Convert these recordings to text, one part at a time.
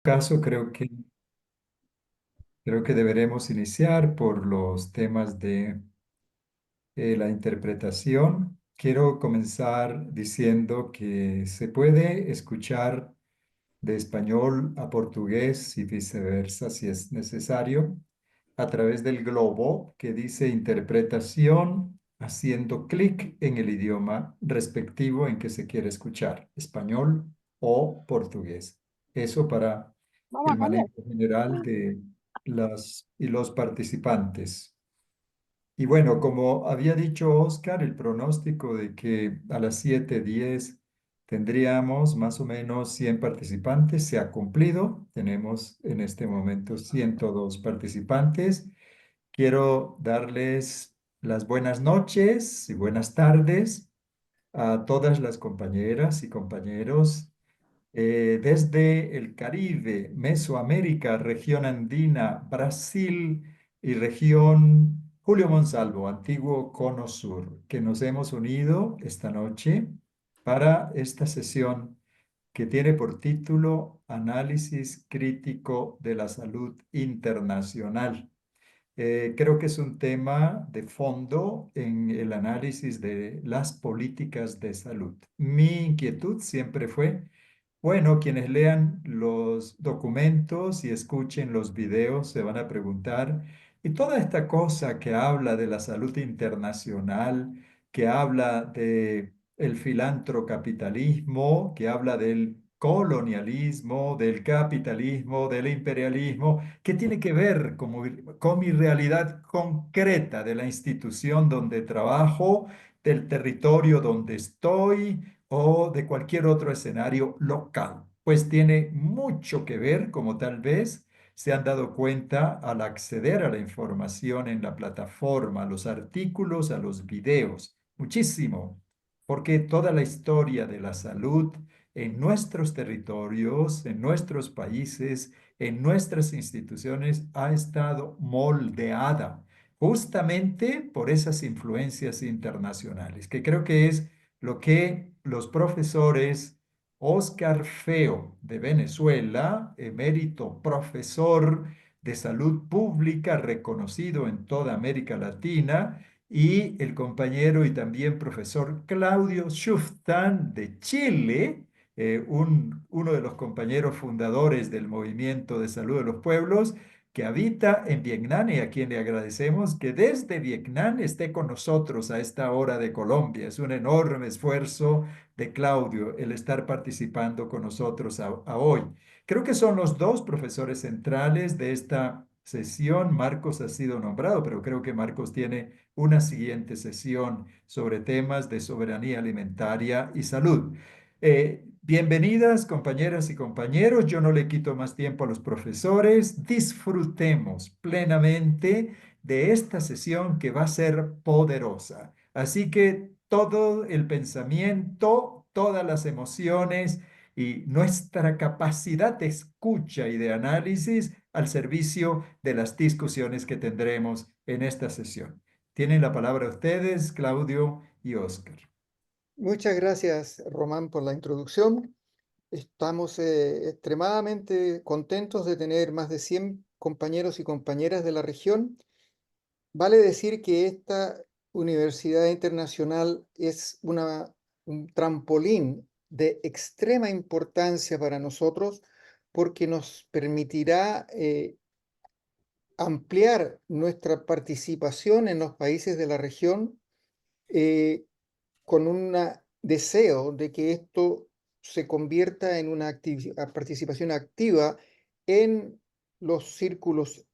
Caso, creo que deberemos iniciar por los temas de la interpretación. Quiero comenzar diciendo que se puede escuchar de español a portugués y viceversa si es necesario, a través del globo que dice interpretación, haciendo clic en el idioma respectivo en que se quiere escuchar, español o portugués. Eso para Vamos el a cambiar. manejo general de las y los participantes. Y bueno, como había dicho Oscar, el pronóstico de que a las 7:10 tendríamos más o menos 100 participantes se ha cumplido. Tenemos en este momento 102 participantes. Quiero darles las buenas noches y buenas tardes a todas las compañeras y compañeros desde el Caribe, Mesoamérica, región andina, Brasil y región Julio Monsalvo, antiguo Cono Sur, que nos hemos unido esta noche para esta sesión que tiene por título Análisis crítico de la salud internacional. Creo que es un tema de fondo en el análisis de las políticas de salud. Mi inquietud siempre fue, bueno, quienes lean los documentos y escuchen los videos se van a preguntar, y toda esta cosa que habla de la salud internacional, que habla de el filantrocapitalismo, que habla del colonialismo, del capitalismo, del imperialismo, ¿qué tiene que ver con mi realidad concreta de la institución donde trabajo, del territorio donde estoy o de cualquier otro escenario local? Pues tiene mucho que ver, como tal vez se han dado cuenta al acceder a la información en la plataforma, a los artículos, a los videos. Muchísimo, porque toda la historia de la salud en nuestros territorios, en nuestros países, en nuestras instituciones ha estado moldeada justamente por esas influencias internacionales, que creo que es lo que los profesores Oscar Feo de Venezuela, emérito profesor de salud pública reconocido en toda América Latina, y el compañero y también profesor Claudio Schuftan de Chile, uno de los compañeros fundadores del Movimiento de Salud de los Pueblos, que habita en Vietnam y a quien le agradecemos que desde Vietnam esté con nosotros a esta hora de Colombia. Es un enorme esfuerzo de Claudio el estar participando con nosotros a hoy. Creo que son los dos profesores centrales de esta sesión. Marcos ha sido nombrado, pero creo que Marcos tiene una siguiente sesión sobre temas de soberanía alimentaria y salud. Bienvenidas, compañeras y compañeros. Yo no le quito más tiempo a los profesores. Disfrutemos plenamente de esta sesión que va a ser poderosa. Así que todo el pensamiento, todas las emociones y nuestra capacidad de escucha y de análisis al servicio de las discusiones que tendremos en esta sesión. Tienen la palabra ustedes, Claudio y Oscar. Muchas gracias, Román, por la introducción. Estamos extremadamente contentos de tener más de 100 compañeros y compañeras de la región. Vale decir que esta Universidad Internacional es un trampolín de extrema importancia para nosotros porque nos permitirá ampliar nuestra participación en los países de la región eh, con un deseo de que esto se convierta en una participación activa en los círculos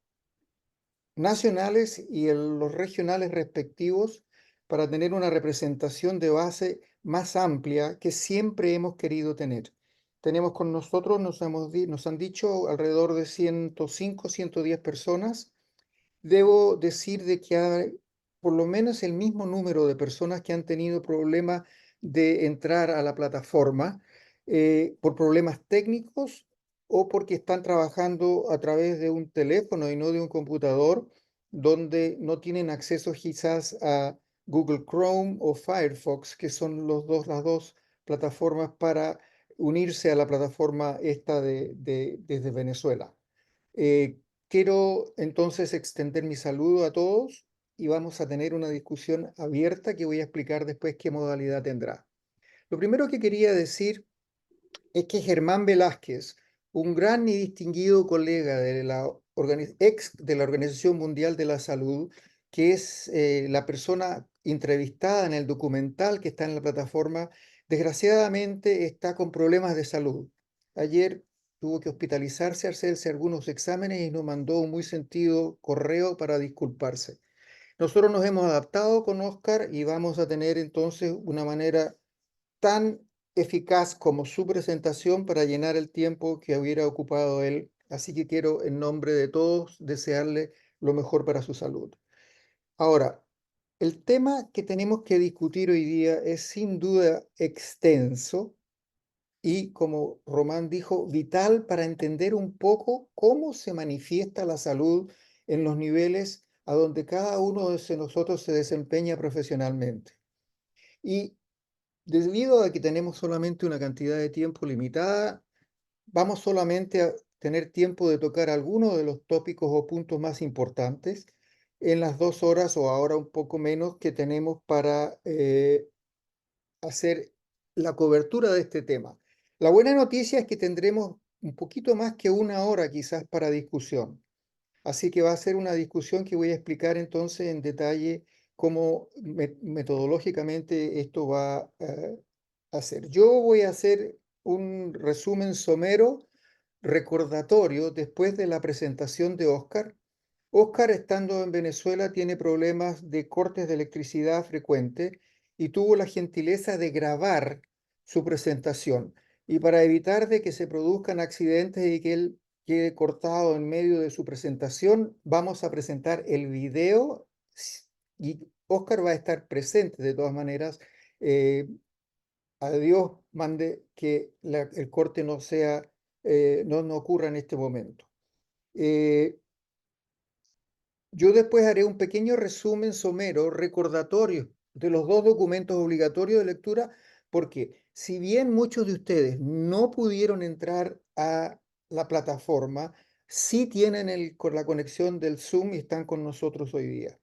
nacionales y en los regionales respectivos para tener una representación de base más amplia que siempre hemos querido tener. Tenemos con nosotros, nos han dicho, alrededor de 105, 110 personas. Debo decir de que hay por lo menos el mismo número de personas que han tenido problemas de entrar a la plataforma por problemas técnicos o porque están trabajando a través de un teléfono y no de un computador, donde no tienen acceso quizás a Google Chrome o Firefox, que son las dos plataformas para unirse a la plataforma esta desde Venezuela. Eh, Quiero entonces extender mi saludo a todos y vamos a tener una discusión abierta que voy a explicar después qué modalidad tendrá. Lo primero que quería decir es que Germán Velázquez, un gran y distinguido colega de la ex de la Organización Mundial de la Salud, que es la persona entrevistada en el documental que está en la plataforma, desgraciadamente está con problemas de salud. Ayer tuvo que hospitalizarse, hacerse algunos exámenes y nos mandó un muy sentido correo para disculparse. Nosotros nos hemos adaptado con Oscar y vamos a tener entonces una manera tan eficaz como su presentación para llenar el tiempo que hubiera ocupado él. Así que quiero, en nombre de todos, desearle lo mejor para su salud. Ahora, el tema que tenemos que discutir hoy día es sin duda extenso y, como Román dijo, vital para entender un poco cómo se manifiesta la salud en los niveles a donde cada uno de nosotros se desempeña profesionalmente. Y debido a que tenemos solamente una cantidad de tiempo limitada, vamos solamente a tener tiempo de tocar algunos de los tópicos o puntos más importantes en las 2 horas o ahora un poco menos que tenemos para hacer la cobertura de este tema. La buena noticia es que tendremos un poquito más que 1 hora quizás para discusión. Así que va a ser una discusión que voy a explicar entonces en detalle cómo metodológicamente esto va a ser. Yo voy a hacer un resumen somero, recordatorio, después de la presentación de Oscar. Oscar, estando en Venezuela, tiene problemas de cortes de electricidad frecuentes y tuvo la gentileza de grabar su presentación. Y para evitar de que se produzcan accidentes y que él quede cortado en medio de su presentación, vamos a presentar el video y Oscar va a estar presente de todas maneras. Eh, a Dios mande que el corte no sea, no ocurra en este momento. Eh, yo después haré un pequeño resumen somero, recordatorio de los dos documentos obligatorios de lectura, porque si bien muchos de ustedes no pudieron entrar a la plataforma, sí tienen la conexión del Zoom y están con nosotros hoy día.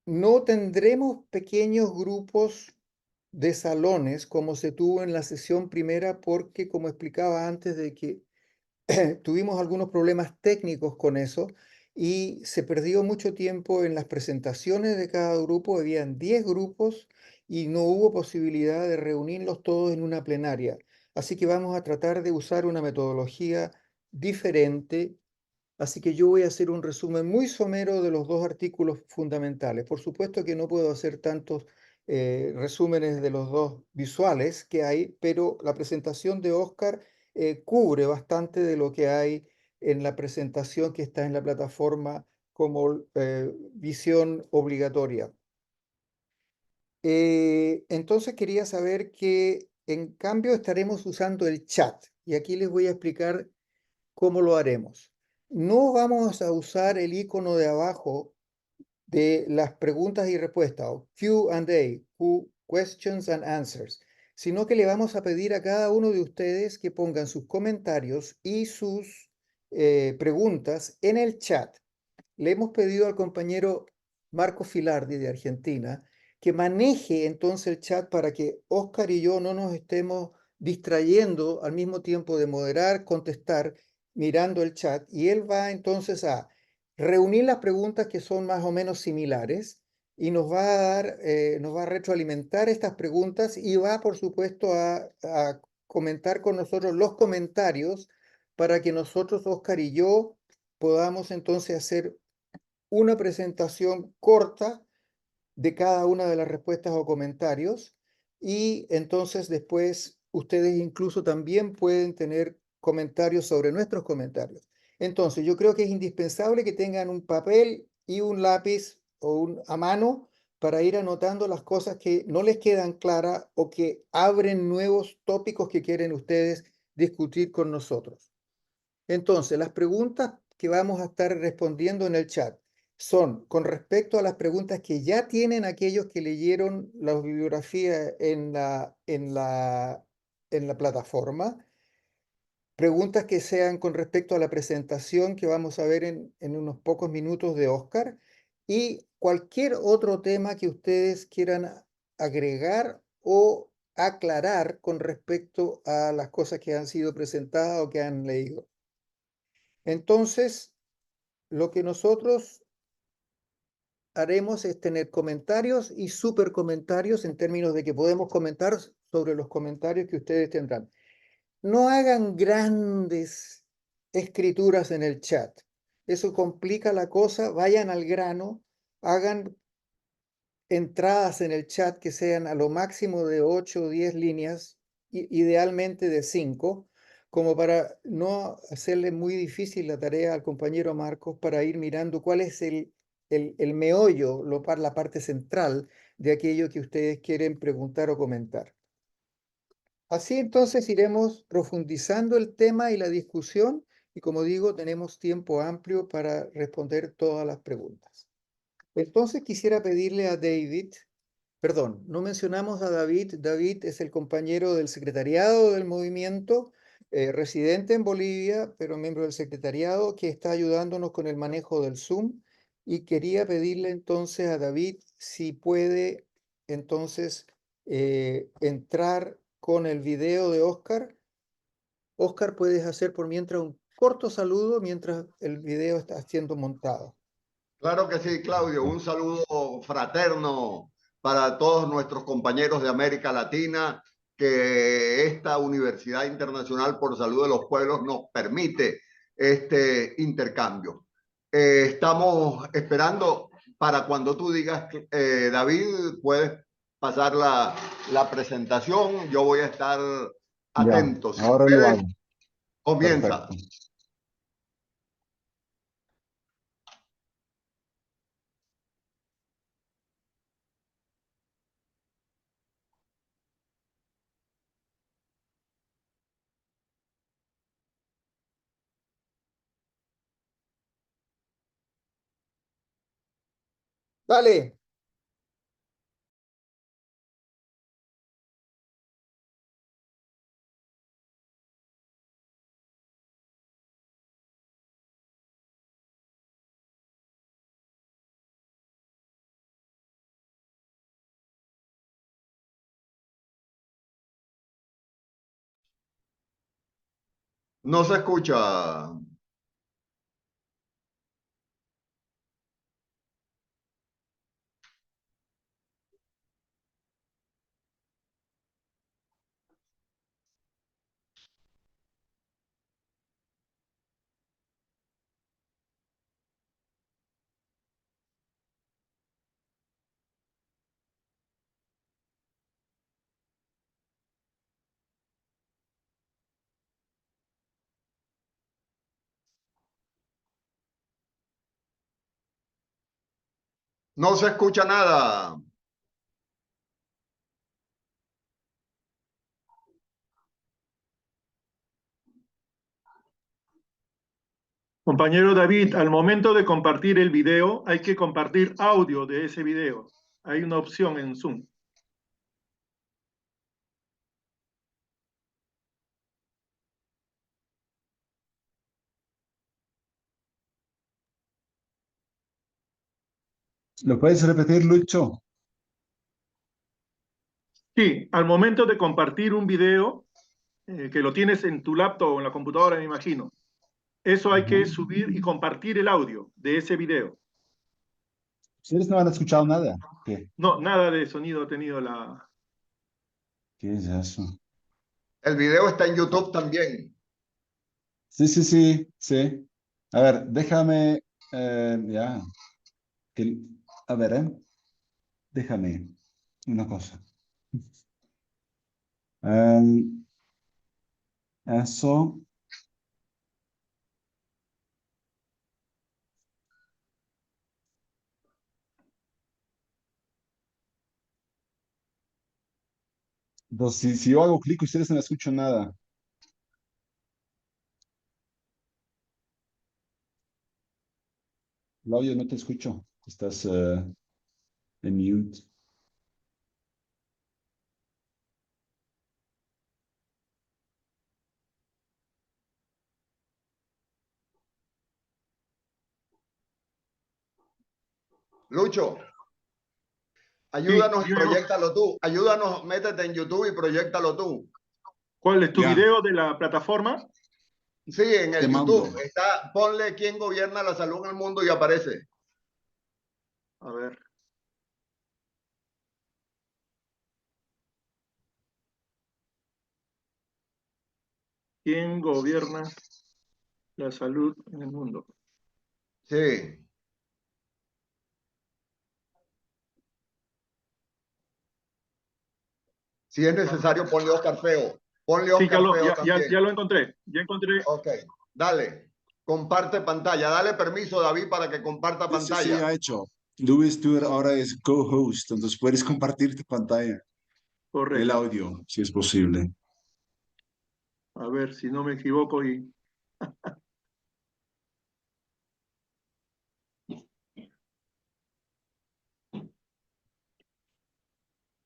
No tendremos pequeños grupos de salones como se tuvo en la sesión primera, porque como explicaba antes de que tuvimos algunos problemas técnicos con eso y se perdió mucho tiempo en las presentaciones de cada grupo. Habían 10 grupos y no hubo posibilidad de reunirlos todos en una plenaria. Así que vamos a tratar de usar una metodología diferente. Así que yo voy a hacer un resumen muy somero de los dos artículos fundamentales. Por supuesto que no puedo hacer tantos resúmenes de los dos visuales que hay, pero la presentación de Oscar cubre bastante de lo que hay en la presentación que está en la plataforma como visión obligatoria. Entonces quería saber que en cambio estaremos usando el chat y aquí les voy a explicar cómo lo haremos. No vamos a usar el icono de abajo de las preguntas y respuestas, o Q&A, Questions and Answers, sino que le vamos a pedir a cada uno de ustedes que pongan sus comentarios y sus preguntas en el chat. Le hemos pedido al compañero Marco Filardi de Argentina que maneje entonces el chat para que Oscar y yo no nos estemos distrayendo al mismo tiempo de moderar, contestar, mirando el chat. Y él va entonces a reunir las preguntas que son más o menos similares y nos va a dar, nos va a retroalimentar estas preguntas y va, por supuesto, a comentar con nosotros los comentarios para que nosotros, Oscar y yo, podamos entonces hacer una presentación corta de cada una de las respuestas o comentarios y entonces después ustedes incluso también pueden tener comentarios sobre nuestros comentarios. Entonces yo creo que es indispensable que tengan un papel y un lápiz a mano para ir anotando las cosas que no les quedan claras o que abren nuevos tópicos que quieren ustedes discutir con nosotros. Entonces, las preguntas que vamos a estar respondiendo en el chat son con respecto a las preguntas que ya tienen aquellos que leyeron la bibliografía en la plataforma, preguntas que sean con respecto a la presentación que vamos a ver en unos pocos minutos de Oscar y cualquier otro tema que ustedes quieran agregar o aclarar con respecto a las cosas que han sido presentadas o que han leído. Entonces, lo que nosotros haremos es tener comentarios y super comentarios en términos de que podemos comentar sobre los comentarios que ustedes tendrán. No hagan grandes escrituras en el chat. Eso complica la cosa. Vayan al grano, hagan entradas en el chat que sean a lo máximo de 8 o 10 líneas, idealmente de 5, como para no hacerle muy difícil la tarea al compañero Marcos para ir mirando cuál es el meollo, la parte central de aquello que ustedes quieren preguntar o comentar. Así entonces iremos profundizando el tema y la discusión y como digo, tenemos tiempo amplio para responder todas las preguntas. Entonces quisiera pedirle a David, perdón, no mencionamos a David. David es el compañero del secretariado del movimiento, residente en Bolivia, pero miembro del secretariado que está ayudándonos con el manejo del Zoom. Y quería pedirle entonces a David si puede entonces entrar con el video de Oscar. Oscar, puedes hacer por mientras un corto saludo mientras el video está siendo montado. Claro que sí, Claudio. Un saludo fraterno para todos nuestros compañeros de América Latina, que esta Universidad Internacional por Salud de los Pueblos nos permite este intercambio. Estamos esperando para cuando tú digas, David, puedes pasar la presentación. Yo voy a estar Ya, atento. Si ahora lo puedes, hago. comienza. Perfecto. Dale. No se escucha. No se escucha nada. Compañero David, al momento de compartir el video, hay que compartir audio de ese video. Hay una opción en Zoom. ¿Lo puedes repetir, Lucho? Sí, al momento de compartir un video, que lo tienes en tu laptop o en la computadora, me imagino, eso hay que Ujú. subir y compartir el audio de ese video. ¿Ustedes no han escuchado nada? ¿Qué? No, nada de sonido ha tenido la... ¿Qué es eso? El video está en YouTube también. Sí, sí, sí, sí. A ver, déjame, ya, que- a ver, déjame una cosa. Em, eso, entonces, si yo hago clic, ustedes no escuchan nada. Claudio, no te escucho. Estás en mute. Lucho, ayúdanos y yo- proyéctalo tú. Ayúdanos, métete en YouTube y proyéctalo tú. ¿Cuál es tu Ya. video de la plataforma? Sí, en Te el mando. YouTube. Está, ponle quién gobierna la salud en el mundo y aparece. A ver. ¿Quién gobierna la salud en el mundo? Sí. Si es necesario, ponle Oscar Feo. Ponle Sí, Oscar Feo también. ya lo encontré. Ya encontré. Ok, dale. Comparte pantalla. Dale permiso, David, para que comparta Sí, sí, pantalla. ya hecho. Luis, tú ahora es co-host, entonces puedes compartir tu pantalla, el Correcto. audio, si es posible. A ver si no me equivoco y.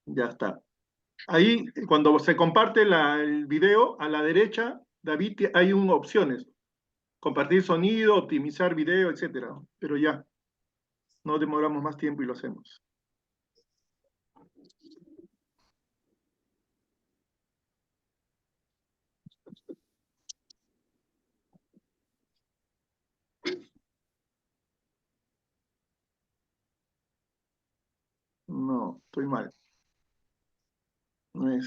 Ya está. Ahí, cuando se comparte el video, a la derecha, David, hay opciones. Compartir sonido, optimizar video, etcétera. Pero ya, no demoramos más tiempo y lo hacemos. No, estoy mal. No es.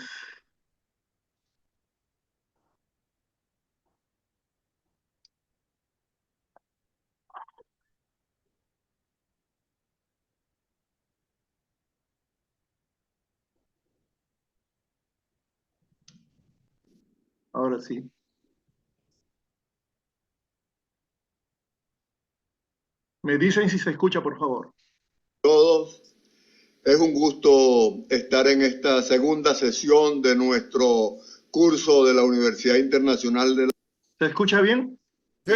Ahora sí. Me dicen si se escucha, por favor. Todos, es un gusto estar en esta segunda sesión de nuestro curso de la Universidad Internacional de ¿Se escucha bien? Sí,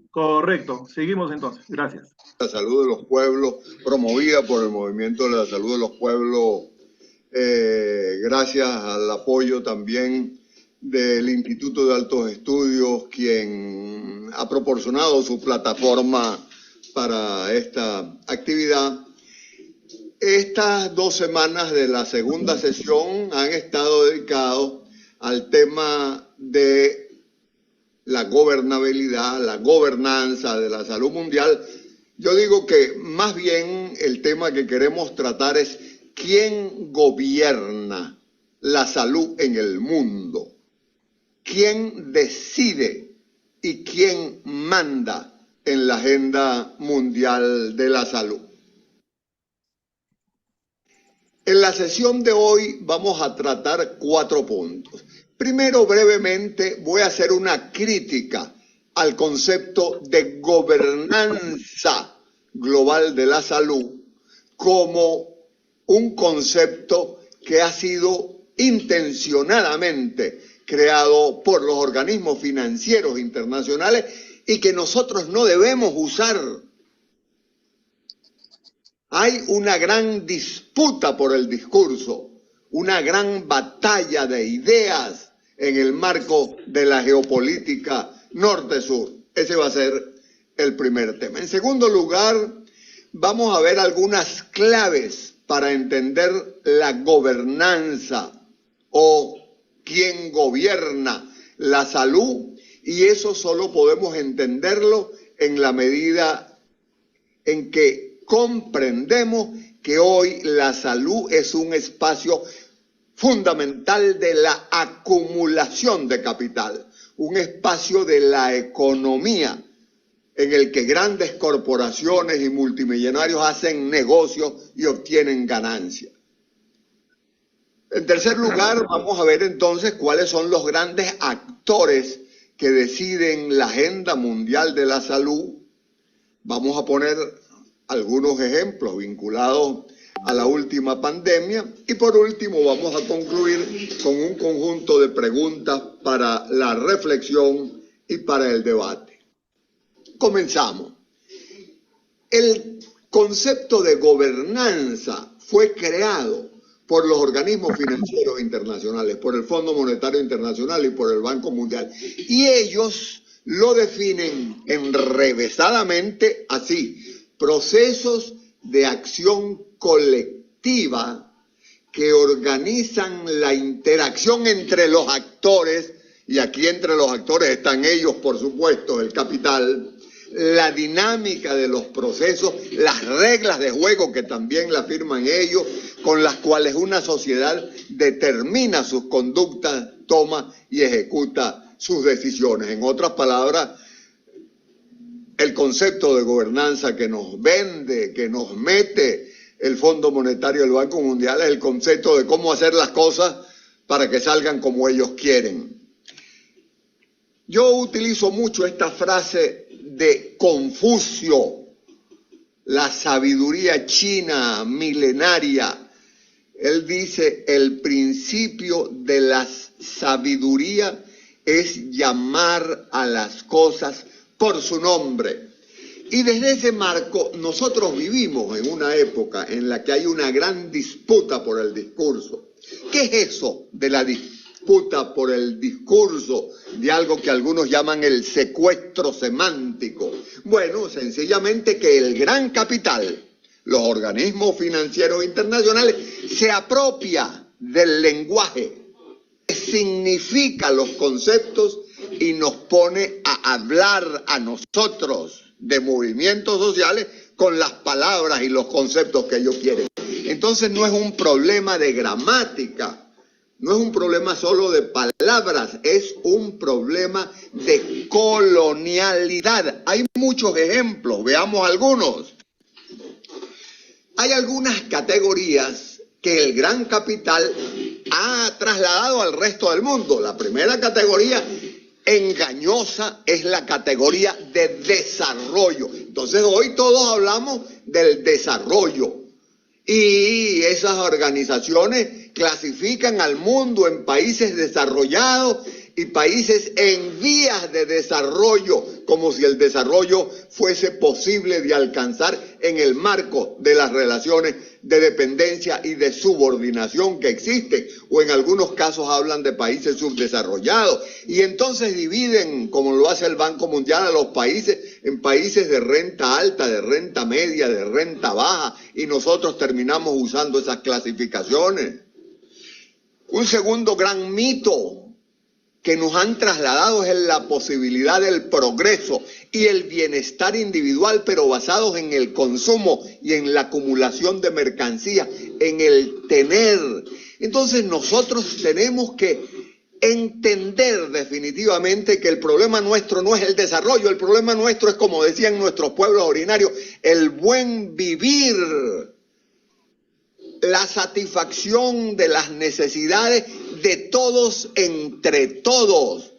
Correcto. Seguimos entonces. Gracias. la Salud de los Pueblos, promovida por el Movimiento de la Salud de los Pueblos, gracias al apoyo también del Instituto de Altos Estudios, quien ha proporcionado su plataforma para esta actividad. Estas 2 semanas de la segunda sesión han estado dedicados al tema de la gobernabilidad, la gobernanza de la salud mundial. Yo digo que más bien el tema que queremos tratar es quién gobierna la salud en el mundo, quién decide y quién manda en la agenda mundial de la salud. En la sesión de hoy vamos a tratar 4 puntos. Primero, brevemente, voy a hacer una crítica al concepto de gobernanza global de la salud como un concepto que ha sido intencionadamente creado por los organismos financieros internacionales y que nosotros no debemos usar. Hay una gran disputa por el discurso, una gran batalla de ideas en el marco de la geopolítica norte-sur. Ese va a ser el primer tema. En segundo lugar, vamos a ver algunas claves para entender la gobernanza o quién gobierna la salud, y eso solo podemos entenderlo en la medida en que comprendemos que hoy la salud es un espacio fundamental de la acumulación de capital, un espacio de la economía en el que grandes corporaciones y multimillonarios hacen negocios y obtienen ganancias. En tercer lugar, vamos a ver entonces cuáles son los grandes actores que deciden la agenda mundial de la salud. Vamos a poner algunos ejemplos vinculados a la última pandemia y por último vamos a concluir con un conjunto de preguntas para la reflexión y para el debate. Comenzamos. El concepto de gobernanza fue creado por los organismos financieros internacionales, por el Fondo Monetario Internacional y por el Banco Mundial, y ellos lo definen enrevesadamente así: procesos de acción colectiva que organizan la interacción entre los actores, y aquí entre los actores están ellos, por supuesto, el capital, la dinámica de los procesos, las reglas de juego que también la firman ellos, con las cuales una sociedad determina sus conductas, toma y ejecuta sus decisiones. En otras palabras, el concepto de gobernanza que nos vende, que nos mete el Fondo Monetario del Banco Mundial, es el concepto de cómo hacer las cosas para que salgan como ellos quieren. Yo utilizo mucho esta frase de Confucio, la sabiduría china milenaria. Él dice, el principio de la sabiduría es llamar a las cosas por su nombre. Y desde ese marco nosotros vivimos en una época en la que hay una gran disputa por el discurso. ¿Qué es eso de la disputa por el discurso, de algo que algunos llaman el secuestro semántico? Bueno, sencillamente que el gran capital, los organismos financieros internacionales, se apropia del lenguaje, significa los conceptos y nos pone a hablar a nosotros de movimientos sociales con las palabras y los conceptos que ellos quieren. Entonces no es un problema de gramática, no es un problema solo de palabras, es un problema de colonialidad. Hay muchos ejemplos, veamos algunos. Hay algunas categorías que el gran capital ha trasladado al resto del mundo. La primera categoría engañosa es la categoría de desarrollo. Entonces hoy todos hablamos del desarrollo y esas organizaciones clasifican al mundo en países desarrollados y países en vías de desarrollo, como si el desarrollo fuese posible de alcanzar en el marco de las relaciones de dependencia y de subordinación que existen, o en algunos casos hablan de países subdesarrollados, y entonces dividen, como lo hace el Banco Mundial, a los países en países de renta alta, de renta media, de renta baja, y nosotros terminamos usando esas clasificaciones. Un segundo gran mito que nos han trasladado es la posibilidad del progreso y el bienestar individual, pero basados en el consumo y en la acumulación de mercancía, en el tener. Entonces nosotros tenemos que entender definitivamente que el problema nuestro no es el desarrollo, el problema nuestro es, como decían nuestros pueblos originarios, el buen vivir, la satisfacción de las necesidades de todos entre todos.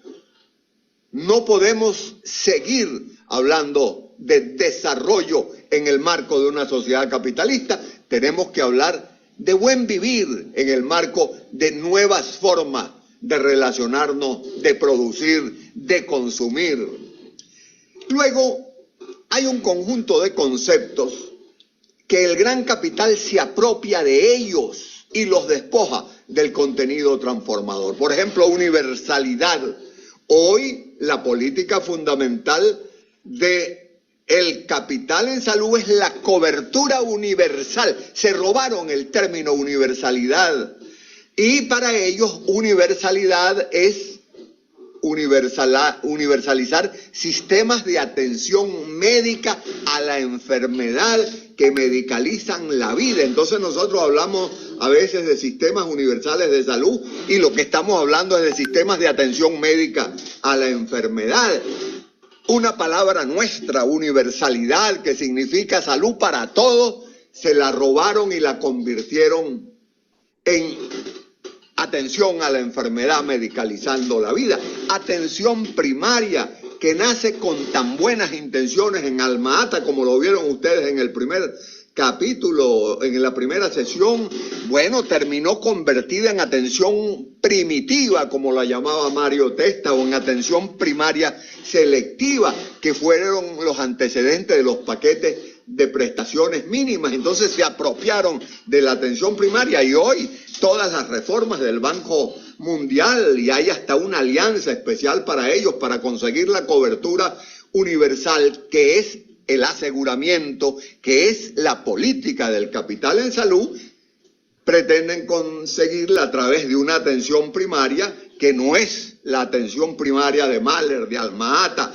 No podemos seguir hablando de desarrollo en el marco de una sociedad capitalista. Tenemos que hablar de buen vivir en el marco de nuevas formas de relacionarnos, de producir, de consumir. Luego, hay un conjunto de conceptos que el gran capital se apropia de ellos y los despoja del contenido transformador. Por ejemplo, universalidad. Hoy la política fundamental del capital en salud es la cobertura universal. Se robaron el término universalidad y para ellos universalidad es universalizar sistemas de atención médica a la enfermedad que medicalizan la vida. Entonces nosotros hablamos a veces de sistemas universales de salud y lo que estamos hablando es de sistemas de atención médica a la enfermedad. Una palabra nuestra, universalidad, que significa salud para todos, se la robaron y la convirtieron en atención a la enfermedad medicalizando la vida. Atención primaria, que nace con tan buenas intenciones en Alma Ata, como lo vieron ustedes en el primer capítulo, en la primera sesión, bueno, terminó convertida en atención primitiva, como la llamaba Mario Testa, o en atención primaria selectiva, que fueron los antecedentes de los paquetes de prestaciones mínimas. Entonces se apropiaron de la atención primaria y hoy todas las reformas del Banco Mundial, y hay hasta una alianza especial para ellos, para conseguir la cobertura universal, que es el aseguramiento, que es la política del capital en salud, pretenden conseguirla a través de una atención primaria que no es la atención primaria de Mahler, de Alma-Ata,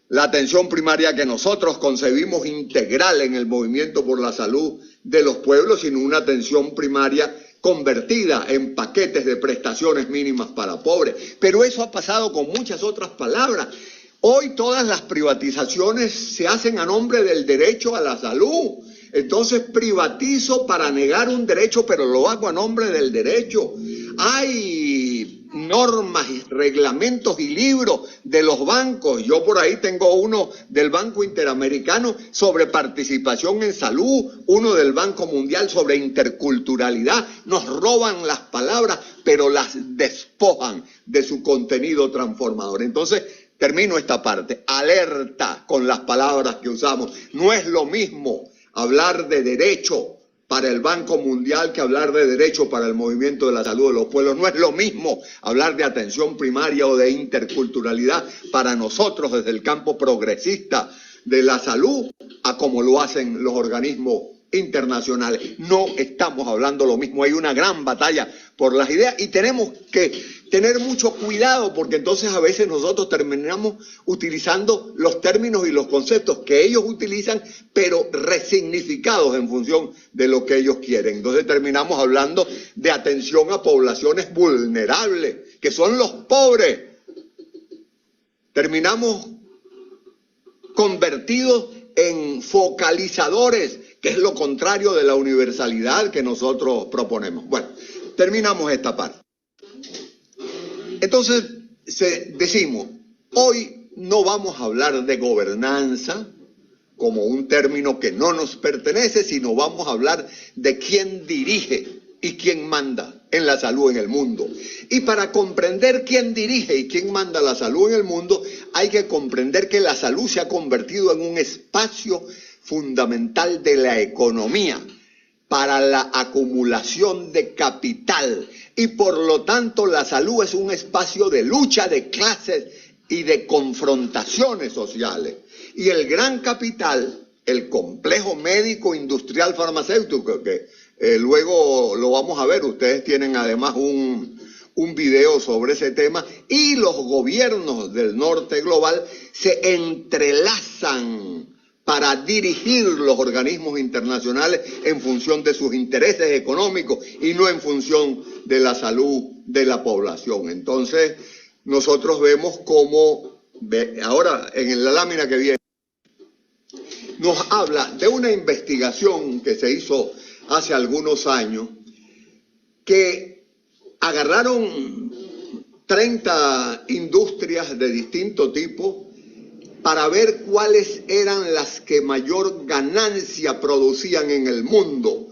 la atención primaria que nosotros concebimos integral en el movimiento por la salud de los pueblos, sino una atención primaria convertida en paquetes de prestaciones mínimas para pobres. Pero eso ha pasado con muchas otras palabras. Hoy todas las privatizaciones se hacen a nombre del derecho a la salud. Entonces privatizo para negar un derecho, pero lo hago a nombre del derecho. Hay normas, reglamentos y libros de los bancos. Yo por ahí tengo uno del Banco Interamericano sobre participación en salud, uno del Banco Mundial sobre interculturalidad. Nos roban las palabras, pero las despojan de su contenido transformador. Entonces, termino esta parte. Alerta con las palabras que usamos. No es lo mismo hablar de derecho para el Banco Mundial que hablar de derecho para el movimiento de la salud de los pueblos. No es lo mismo hablar de atención primaria o de interculturalidad para nosotros desde el campo progresista de la salud a como lo hacen los organismos internacionales. No estamos hablando lo mismo. Hay una gran batalla por las ideas y tenemos que tener mucho cuidado porque entonces a veces nosotros terminamos utilizando los términos y los conceptos que ellos utilizan, pero resignificados en función de lo que ellos quieren. Entonces terminamos hablando de atención a poblaciones vulnerables, que son los pobres. Terminamos convertidos en focalizadores, que es lo contrario de la universalidad que nosotros proponemos. Bueno, terminamos esta parte. Entonces, decimos, hoy no vamos a hablar de gobernanza como un término que no nos pertenece, sino vamos a hablar de quién dirige y quién manda en la salud en el mundo. Y para comprender quién dirige y quién manda la salud en el mundo, hay que comprender que la salud se ha convertido en un espacio fundamental de la economía para la acumulación de capital y por lo tanto la salud es un espacio de lucha de clases y de confrontaciones sociales. Y el gran capital, el complejo médico industrial farmacéutico, que luego lo vamos a ver, ustedes tienen además un video sobre ese tema, y los gobiernos del norte global se entrelazan para dirigir los organismos internacionales en función de sus intereses económicos y no en función de la salud de la población. Entonces, nosotros vemos cómo, ahora en la lámina que viene, nos habla de una investigación que se hizo hace algunos años, que agarraron 30 industrias de distinto tipo para ver cuáles eran las que mayor ganancia producían en el mundo.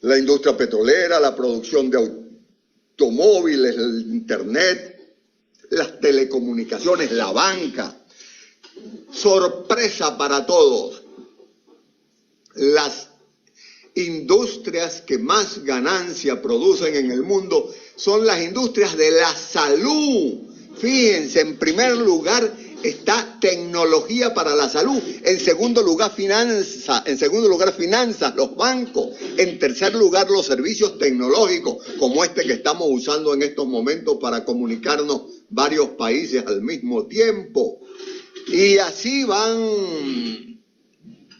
La industria petrolera, la producción de automóviles, el internet, las telecomunicaciones, la banca. Sorpresa para todos. Las industrias que más ganancia producen en el mundo son las industrias de la salud. Fíjense, en primer lugar está tecnología para la salud, en segundo lugar finanzas, los bancos, en tercer lugar los servicios tecnológicos, como este que estamos usando en estos momentos para comunicarnos varios países al mismo tiempo. Y así van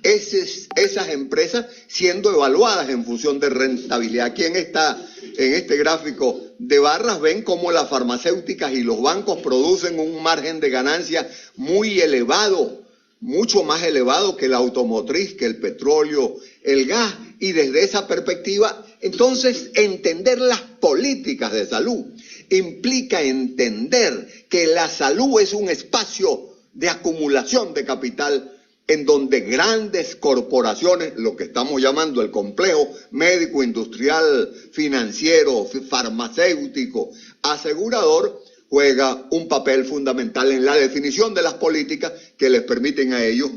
esas empresas siendo evaluadas en función de rentabilidad. Aquí en este gráfico de barras ven cómo las farmacéuticas y los bancos producen un margen de ganancia muy elevado, mucho más elevado que la automotriz, que el petróleo, el gas. Y desde esa perspectiva, entonces, entender las políticas de salud implica entender que la salud es un espacio de acumulación de capital en donde grandes corporaciones, lo que estamos llamando el complejo médico, industrial, financiero, farmacéutico, asegurador, juega un papel fundamental en la definición de las políticas que les permiten a ellos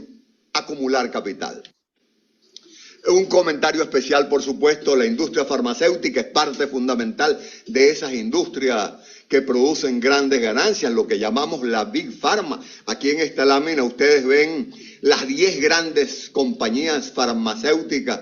acumular capital. Un comentario especial, por supuesto, la industria farmacéutica es parte fundamental de esas industrias que producen grandes ganancias, lo que llamamos la Big Pharma. Aquí en esta lámina ustedes ven las 10 grandes compañías farmacéuticas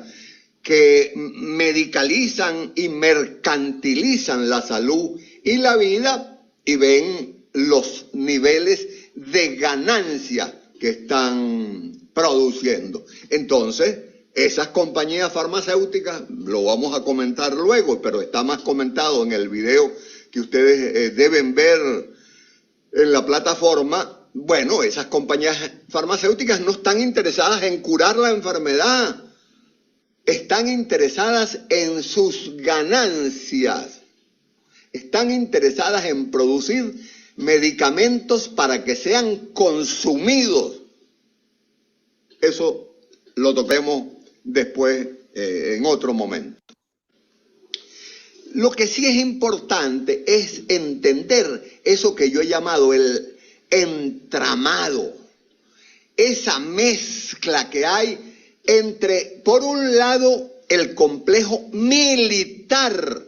que medicalizan y mercantilizan la salud y la vida, y ven los niveles de ganancia que están produciendo. Entonces, esas compañías farmacéuticas, lo vamos a comentar luego, pero está más comentado en el video que ustedes deben ver en la plataforma. Bueno, esas compañías farmacéuticas no están interesadas en curar la enfermedad, están interesadas en sus ganancias, están interesadas en producir medicamentos para que sean consumidos. Eso lo toquemos después en otro momento. Lo que sí es importante es entender eso que yo he llamado el entramado, esa mezcla que hay entre, por un lado, el complejo militar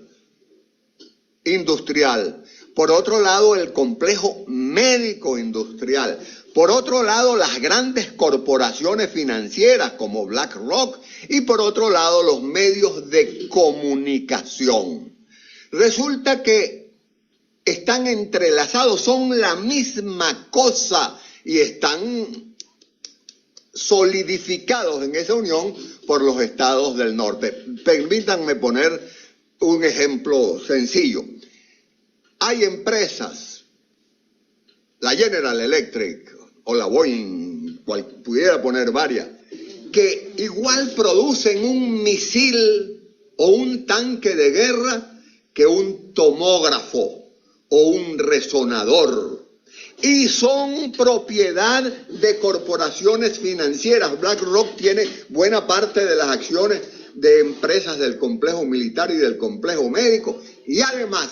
industrial, por otro lado, el complejo médico industrial, por otro lado, las grandes corporaciones financieras como BlackRock, y por otro lado, los medios de comunicación. Resulta que están entrelazados, son la misma cosa y están solidificados en esa unión por los estados del norte. Permítanme poner un ejemplo sencillo. Hay empresas, la General Electric o la Boeing, pudiera poner varias, que igual producen un misil o un tanque de guerra que un tomógrafo o un resonador, y son propiedad de corporaciones financieras. BlackRock tiene buena parte de las acciones de empresas del complejo militar y del complejo médico, y además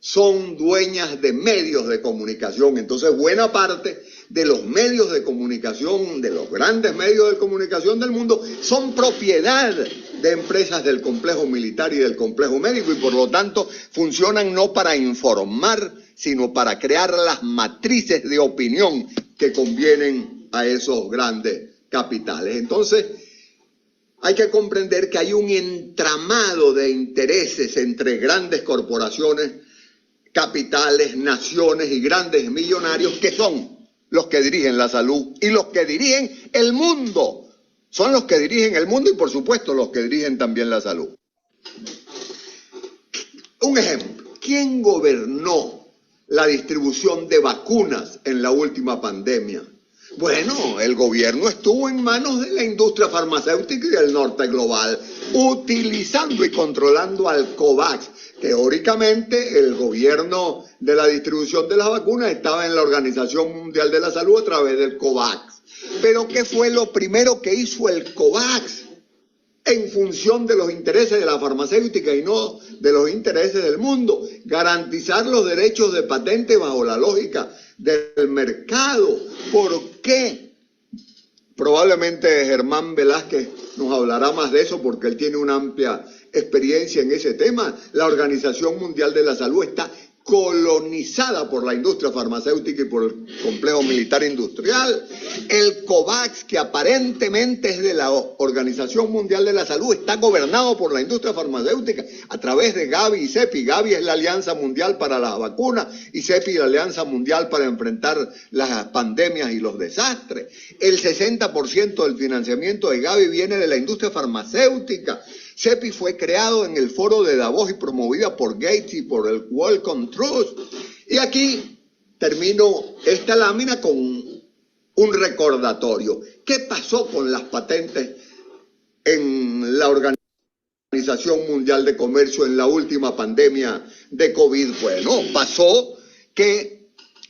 son dueñas de medios de comunicación. Entonces, buena parte de los medios de comunicación, de los grandes medios de comunicación del mundo, son propiedad de empresas del complejo militar y del complejo médico, y por lo tanto funcionan no para informar, sino para crear las matrices de opinión que convienen a esos grandes capitales. Entonces, hay que comprender que hay un entramado de intereses entre grandes corporaciones, capitales, naciones y grandes millonarios, que son los que dirigen la salud y los que dirigen el mundo. Son los que dirigen el mundo y, por supuesto, los que dirigen también la salud. Un ejemplo, ¿quién gobernó la distribución de vacunas en la última pandemia? Bueno, el gobierno estuvo en manos de la industria farmacéutica y del norte global, utilizando y controlando al COVAX. Teóricamente, el gobierno de la distribución de las vacunas estaba en la Organización Mundial de la Salud a través del COVAX. Pero ¿qué fue lo primero que hizo el COVAX en función de los intereses de la farmacéutica y no de los intereses del mundo? Garantizar los derechos de patente bajo la lógica del mercado. ¿Por qué? Probablemente Germán Velázquez nos hablará más de eso porque él tiene una amplia experiencia en ese tema. La Organización Mundial de la Salud está colonizada por la industria farmacéutica y por el complejo militar industrial. El COVAX, que aparentemente es de la Organización Mundial de la Salud, está gobernado por la industria farmacéutica a través de Gavi y CEPI. Gavi es la Alianza Mundial para las Vacunas y CEPI la Alianza Mundial para enfrentar las pandemias y los desastres. El 60% del financiamiento de Gavi viene de la industria farmacéutica. CEPI fue creado en el foro de Davos y promovida por Gates y por el Wellcome Trust. Y aquí termino esta lámina con un recordatorio. ¿Qué pasó con las patentes en la Organización Mundial de Comercio en la última pandemia de COVID? Bueno, pasó que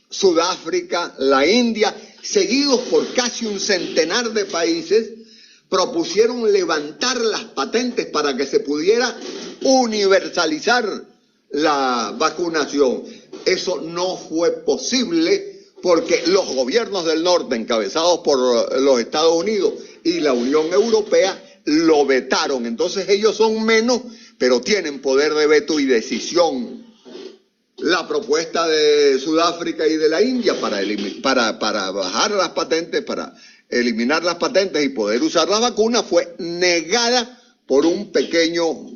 Sudáfrica, la India, seguidos por casi un centenar de países, propusieron levantar las patentes para que se pudiera universalizar la vacunación. Eso no fue posible porque los gobiernos del norte, encabezados por los Estados Unidos y la Unión Europea, lo vetaron. Entonces ellos son menos, pero tienen poder de veto y decisión. la propuesta de Sudáfrica y de la India para bajar las patentes, para eliminar las patentes y poder usar las vacunas, fue negada por un pequeño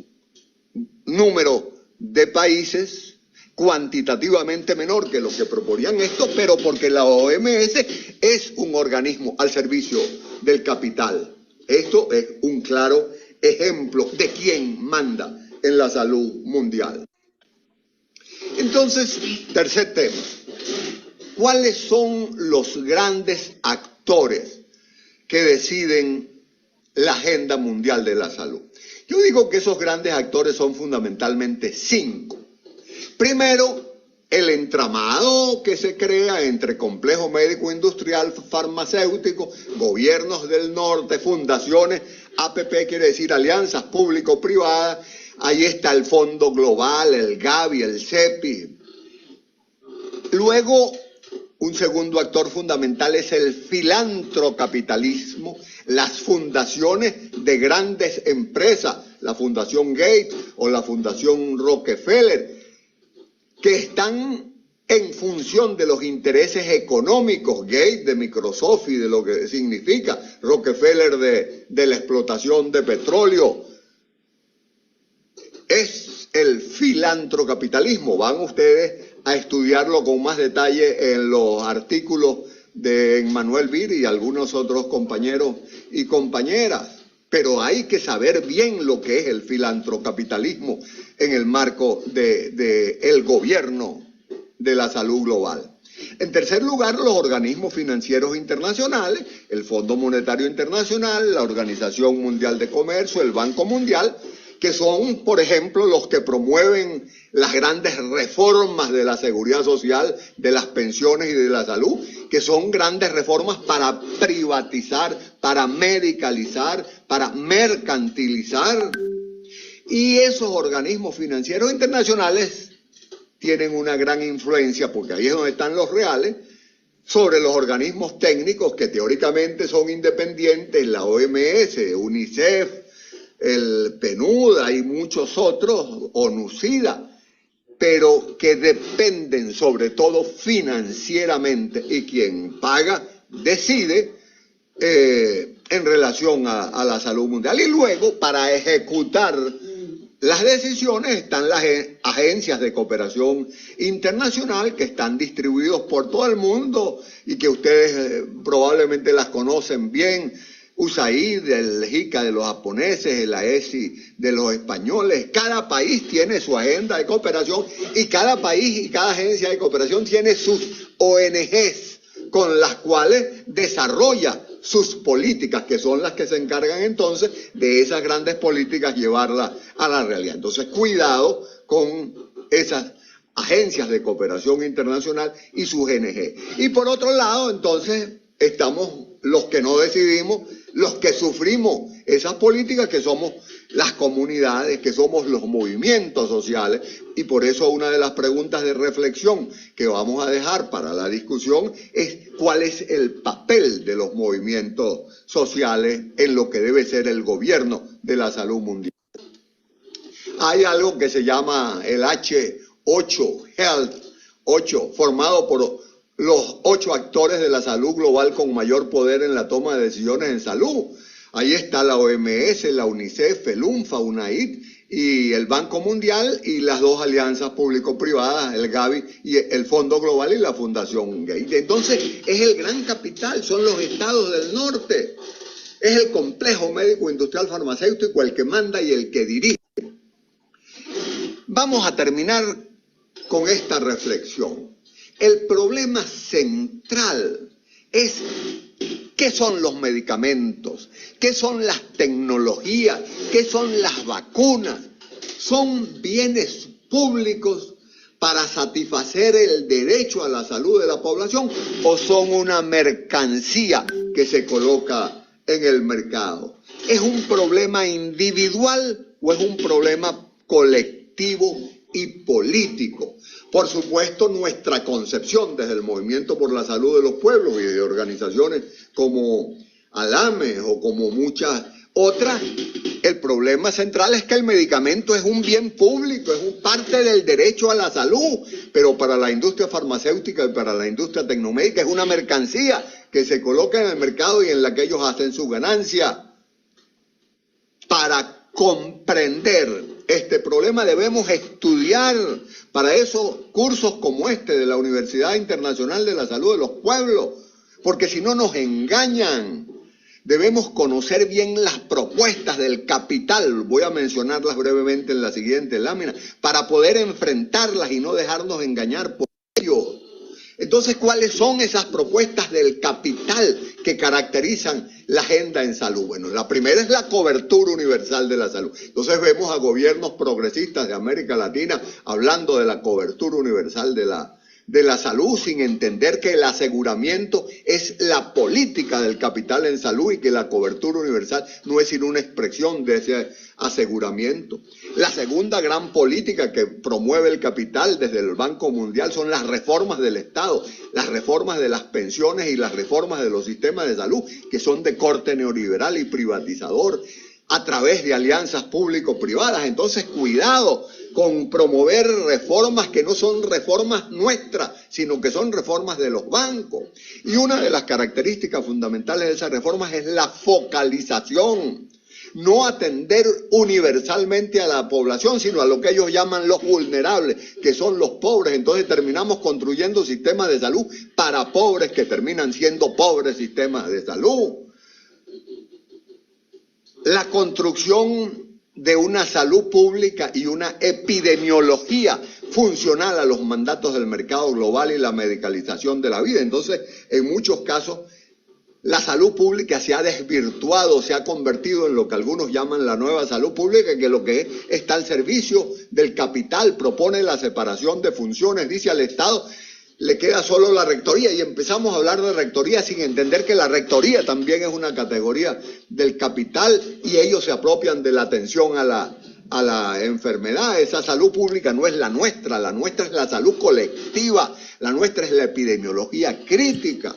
número de países, cuantitativamente menor que los que proponían esto, pero porque la OMS es un organismo al servicio del capital. Esto es un claro ejemplo de quién manda en la salud mundial. Entonces, tercer tema. ¿Cuáles son los grandes actores que deciden la agenda mundial de la salud? Yo digo que esos grandes actores son fundamentalmente 5. Primero, el entramado que se crea entre complejo médico industrial, farmacéutico, gobiernos del norte, fundaciones, APP quiere decir alianzas público-privadas. Ahí está el Fondo Global, el Gavi, el CEPI. Luego, un segundo actor fundamental es el filantrocapitalismo, las fundaciones de grandes empresas, la Fundación Gates o la Fundación Rockefeller, que están en función de los intereses económicos, Gates de Microsoft y de lo que significa, Rockefeller de la explotación de petróleo. Es el filantrocapitalismo. Van ustedes a estudiarlo con más detalle en los artículos de Emmanuel Bir y algunos otros compañeros y compañeras. Pero hay que saber bien lo que es el filantrocapitalismo en el marco del gobierno de la salud global. En tercer lugar, los organismos financieros internacionales, el Fondo Monetario Internacional, la Organización Mundial de Comercio, el Banco Mundial, que son, por ejemplo, los que promueven las grandes reformas de la seguridad social, de las pensiones y de la salud, que son grandes reformas para privatizar, para medicalizar, para mercantilizar. Y esos organismos financieros internacionales tienen una gran influencia, porque ahí es donde están los reales, sobre los organismos técnicos que teóricamente son independientes, la OMS, UNICEF, el PNUD y muchos otros, ONU-SIDA, pero que dependen sobre todo financieramente, y quien paga decide en relación a la salud mundial. Y luego, para ejecutar las decisiones, están las agencias de cooperación internacional que están distribuidos por todo el mundo y que ustedes probablemente las conocen bien. USAID, el JICA de los japoneses, el AESI de los españoles. Cada país tiene su agenda de cooperación y cada país y cada agencia de cooperación tiene sus ONGs con las cuales desarrolla sus políticas, que son las que se encargan entonces de esas grandes políticas llevarlas a la realidad. Entonces, cuidado con esas agencias de cooperación internacional y sus ONG. Y por otro lado, entonces, estamos los que no decidimos, los que sufrimos esas políticas, que somos las comunidades, que somos los movimientos sociales, y por eso una de las preguntas de reflexión que vamos a dejar para la discusión es cuál es el papel de los movimientos sociales en lo que debe ser el gobierno de la salud mundial. Hay algo que se llama el H8, Health 8, formado por los 8 actores de la salud global con mayor poder en la toma de decisiones en salud. Ahí está la OMS, la UNICEF, el UNFA, UNAID y el Banco Mundial y las 2 alianzas público-privadas, el Gavi y el Fondo Global y la Fundación Gates. Entonces es el gran capital, son los estados del norte, es el complejo médico industrial farmacéutico el que manda y el que dirige. Vamos a terminar con esta reflexión. El problema central es qué son los medicamentos, qué son las tecnologías, qué son las vacunas. ¿Son bienes públicos para satisfacer el derecho a la salud de la población o son una mercancía que se coloca en el mercado? ¿Es un problema individual o es un problema colectivo y político? Por supuesto, nuestra concepción desde el Movimiento por la Salud de los Pueblos y de organizaciones como ALAME o como muchas Otra, el problema central es que el medicamento es un bien público, es parte del derecho a la salud, pero para la industria farmacéutica y para la industria tecnomédica es una mercancía que se coloca en el mercado y en la que ellos hacen su ganancia. Para comprender este problema debemos estudiar, para eso, cursos como este de la Universidad Internacional de la Salud de los Pueblos, porque si no nos engañan. Debemos conocer bien las propuestas del capital, voy a mencionarlas brevemente en la siguiente lámina, para poder enfrentarlas y no dejarnos engañar por ello. Entonces, ¿cuáles son esas propuestas del capital que caracterizan la agenda en salud? Bueno, la primera es la cobertura universal de la salud. Entonces vemos a gobiernos progresistas de América Latina hablando de la cobertura universal de la salud, sin entender que el aseguramiento es la política del capital en salud y que la cobertura universal no es sino una expresión de ese aseguramiento. La segunda gran política que promueve el capital desde el Banco Mundial son las reformas del Estado, las reformas de las pensiones y las reformas de los sistemas de salud, que son de corte neoliberal y privatizador, a través de alianzas público-privadas. Entonces, cuidado con promover reformas que no son reformas nuestras, sino que son reformas de los bancos. Y una de las características fundamentales de esas reformas es la focalización. No atender universalmente a la población, sino a lo que ellos llaman los vulnerables, que son los pobres. Entonces terminamos construyendo sistemas de salud para pobres que terminan siendo pobres sistemas de salud. La construcción de una salud pública y una epidemiología funcional a los mandatos del mercado global y la medicalización de la vida. Entonces, en muchos casos, la salud pública se ha desvirtuado, se ha convertido en lo que algunos llaman la nueva salud pública, que lo que es está al servicio del capital, propone la separación de funciones, dice al Estado, le queda solo la rectoría, y empezamos a hablar de rectoría sin entender que la rectoría también es una categoría del capital y ellos se apropian de la atención a la enfermedad. Esa salud pública no es la nuestra es la salud colectiva, la nuestra es la epidemiología crítica.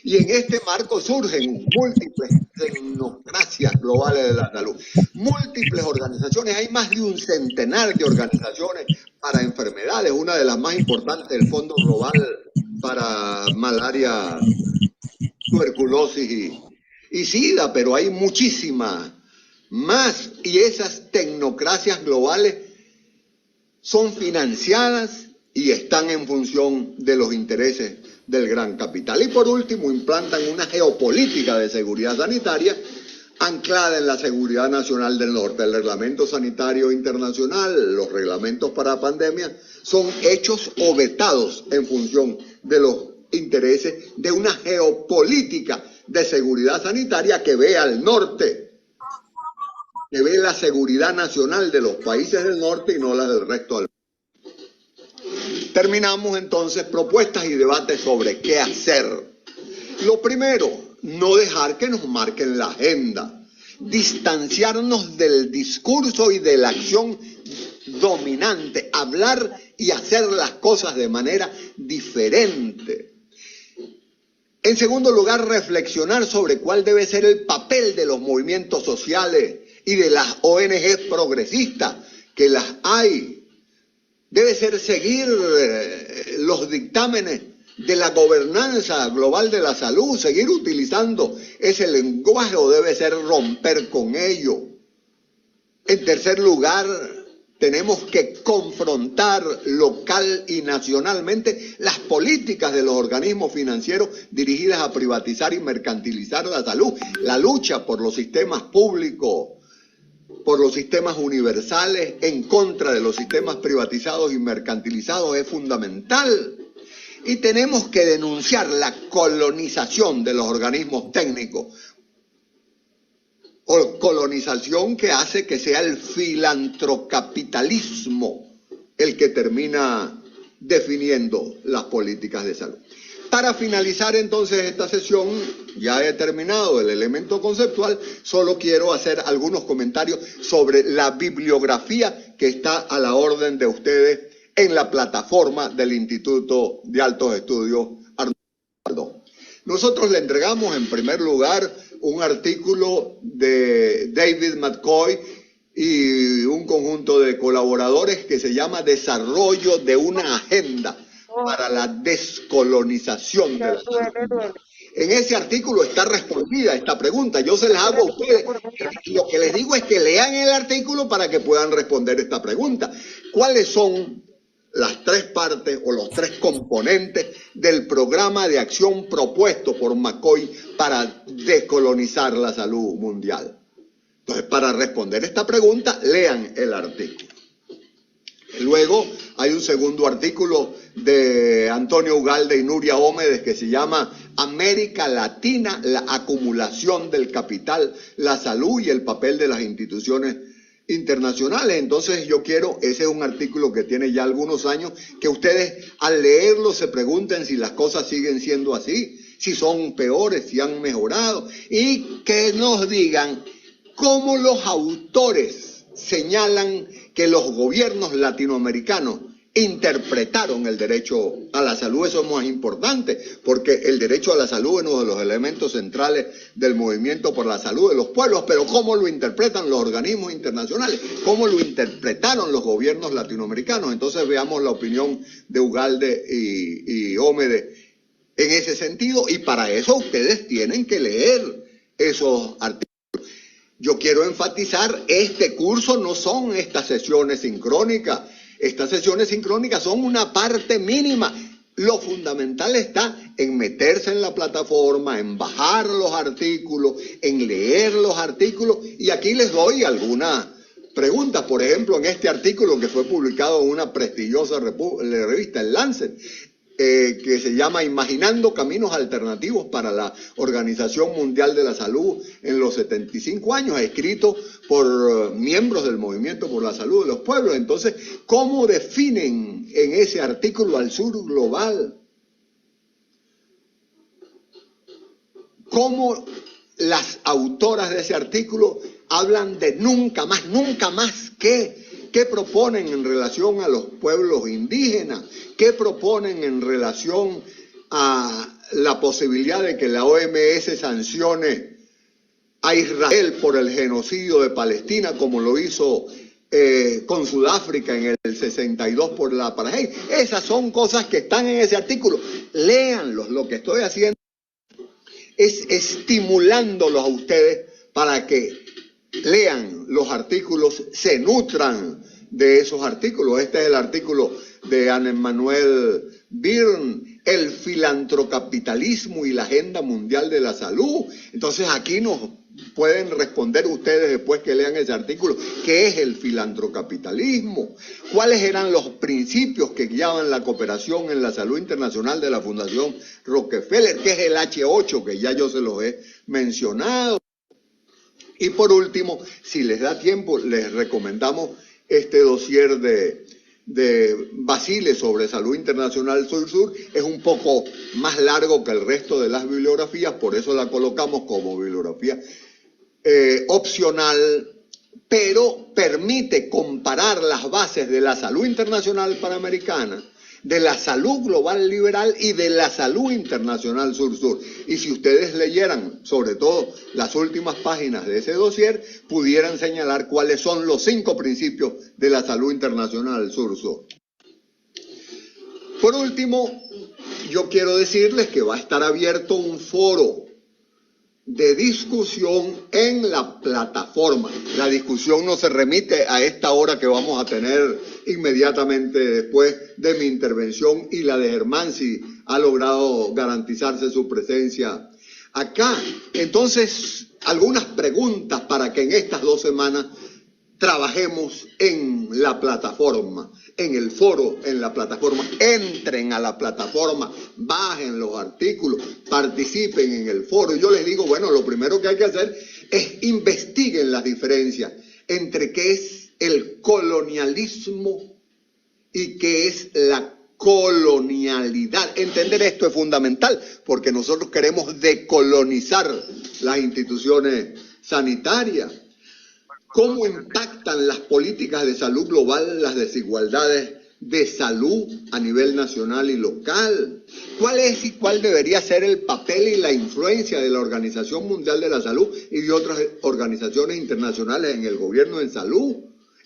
Y en este marco surgen múltiples tecnocracias globales de la salud, múltiples organizaciones, hay más de un centenar de organizaciones para enfermedades, una de las más importantes, el Fondo Global para Malaria, Tuberculosis y SIDA, pero hay muchísimas más, y esas tecnocracias globales son financiadas y están en función de los intereses del gran capital. Y por último, implantan una geopolítica de seguridad sanitaria anclada en la seguridad nacional del norte. El reglamento sanitario internacional, los reglamentos para pandemia, son hechos o vetados en función de los intereses de una geopolítica de seguridad sanitaria que ve al norte, que ve la seguridad nacional de los países del norte y no la del resto del mundo. Terminamos entonces propuestas y debates sobre qué hacer. Lo primero, no dejar que nos marquen la agenda, distanciarnos del discurso y de la acción dominante, hablar y hacer las cosas de manera diferente. En segundo lugar, reflexionar sobre cuál debe ser el papel de los movimientos sociales y de las ONGs progresistas, que las hay. Debe ser seguir los dictámenes de la gobernanza global de la salud, seguir utilizando ese lenguaje, o debe ser romper con ello. En tercer lugar, tenemos que confrontar local y nacionalmente las políticas de los organismos financieros dirigidas a privatizar y mercantilizar la salud. La lucha por los sistemas públicos, por los sistemas universales, en contra de los sistemas privatizados y mercantilizados es fundamental. Y tenemos que denunciar la colonización de los organismos técnicos, o colonización que hace que sea el filantrocapitalismo el que termina definiendo las políticas de salud. Para finalizar entonces esta sesión, ya he terminado el elemento conceptual, solo quiero hacer algunos comentarios sobre la bibliografía que está a la orden de ustedes en la plataforma del Instituto de Altos Estudios Arnoldo. Nosotros le entregamos en primer lugar un artículo de David McCoy y un conjunto de colaboradores que se llama Desarrollo de una agenda para la descolonización de la salud. En ese artículo está respondida esta pregunta. Yo se las hago a ustedes. Lo que les digo es que lean el artículo para que puedan responder esta pregunta. ¿Cuáles son las tres partes o los tres componentes del programa de acción propuesto por McCoy para descolonizar la salud mundial? Entonces, para responder esta pregunta, lean el artículo. Luego hay un segundo artículo de Antonio Ugalde y Nuria Ómedes que se llama América Latina, la acumulación del capital, la salud y el papel de las instituciones internacionales. Entonces yo quiero, ese es un artículo que tiene ya algunos años, que ustedes al leerlo se pregunten si las cosas siguen siendo así, si son peores, si han mejorado, y que nos digan cómo los autores señalan que los gobiernos latinoamericanos interpretaron el derecho a la salud. Eso es más importante, porque el derecho a la salud es uno de los elementos centrales del movimiento por la salud de los pueblos, pero cómo lo interpretan los organismos internacionales, cómo lo interpretaron los gobiernos latinoamericanos. Entonces veamos la opinión de Ugalde y Ómede en ese sentido, y para eso ustedes tienen que leer esos artículos. Yo quiero enfatizar, este curso no son estas sesiones sincrónicas. Estas sesiones sincrónicas son una parte mínima. Lo fundamental está en meterse en la plataforma, en bajar los artículos, en leer los artículos. Y aquí les doy algunas preguntas. Por ejemplo, en este artículo que fue publicado en una prestigiosa revista, el Lancet, que se llama Imaginando Caminos Alternativos para la Organización Mundial de la Salud en los 75 años, escrito por miembros del Movimiento por la Salud de los Pueblos. Entonces, ¿cómo definen en ese artículo al sur global? ¿Cómo las autoras de ese artículo hablan de nunca más qué? ¿Qué proponen en relación a los pueblos indígenas? ¿Qué proponen en relación a la posibilidad de que la OMS sancione a Israel por el genocidio de Palestina, como lo hizo con Sudáfrica en el 62 por la apartheid? Esas son cosas que están en ese artículo. Léanlos. Lo que estoy haciendo es estimulándolos a ustedes para que lean los artículos, se nutran de esos artículos. Este es el artículo de Anne-Manuel Byrne, el filantrocapitalismo y la agenda mundial de la salud. Entonces aquí nos pueden responder ustedes después que lean ese artículo, ¿qué es el filantrocapitalismo? ¿Cuáles eran los principios que guiaban la cooperación en la salud internacional de la Fundación Rockefeller? ¿Qué es el H8? Que ya yo se los he mencionado. Y por último, si les da tiempo, les recomendamos este dossier de Basile sobre salud internacional sur-sur. Es un poco más largo que el resto de las bibliografías, por eso la colocamos como bibliografía opcional, pero permite comparar las bases de la salud internacional panamericana, de la salud global liberal y de la salud internacional sur-sur. Y si ustedes leyeran, sobre todo las últimas páginas de ese dossier, pudieran señalar cuáles son los 5 principios de la salud internacional sur-sur. Por último, yo quiero decirles que va a estar abierto un foro de discusión en la plataforma. La discusión no se remite a esta hora que vamos a tener inmediatamente después de mi intervención y la de Germán, si ha logrado garantizarse su presencia acá. Entonces, algunas preguntas para que en estas 2 semanas trabajemos en la plataforma, en el foro, en la plataforma. Entren a la plataforma, bajen los artículos, participen en el foro. Yo les digo, bueno, lo primero que hay que hacer es investiguen las diferencias entre qué es el colonialismo y qué es la colonialidad. Entender esto es fundamental porque nosotros queremos decolonizar las instituciones sanitarias. ¿Cómo impactan las políticas de salud global las desigualdades de salud a nivel nacional y local? ¿Cuál es y cuál debería ser el papel y la influencia de la Organización Mundial de la Salud y de otras organizaciones internacionales en el gobierno en salud,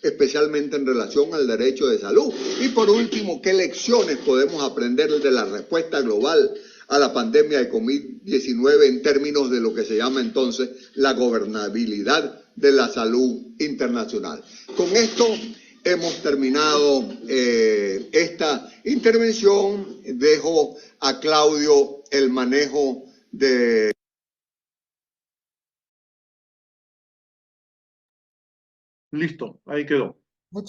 especialmente en relación al derecho de salud? Y por último, ¿qué lecciones podemos aprender de la respuesta global a la pandemia de COVID-19 en términos de lo que se llama entonces la gobernabilidad de la salud internacional? Con esto hemos terminado esta intervención. Dejo a Claudio el manejo de... Listo, ahí quedó.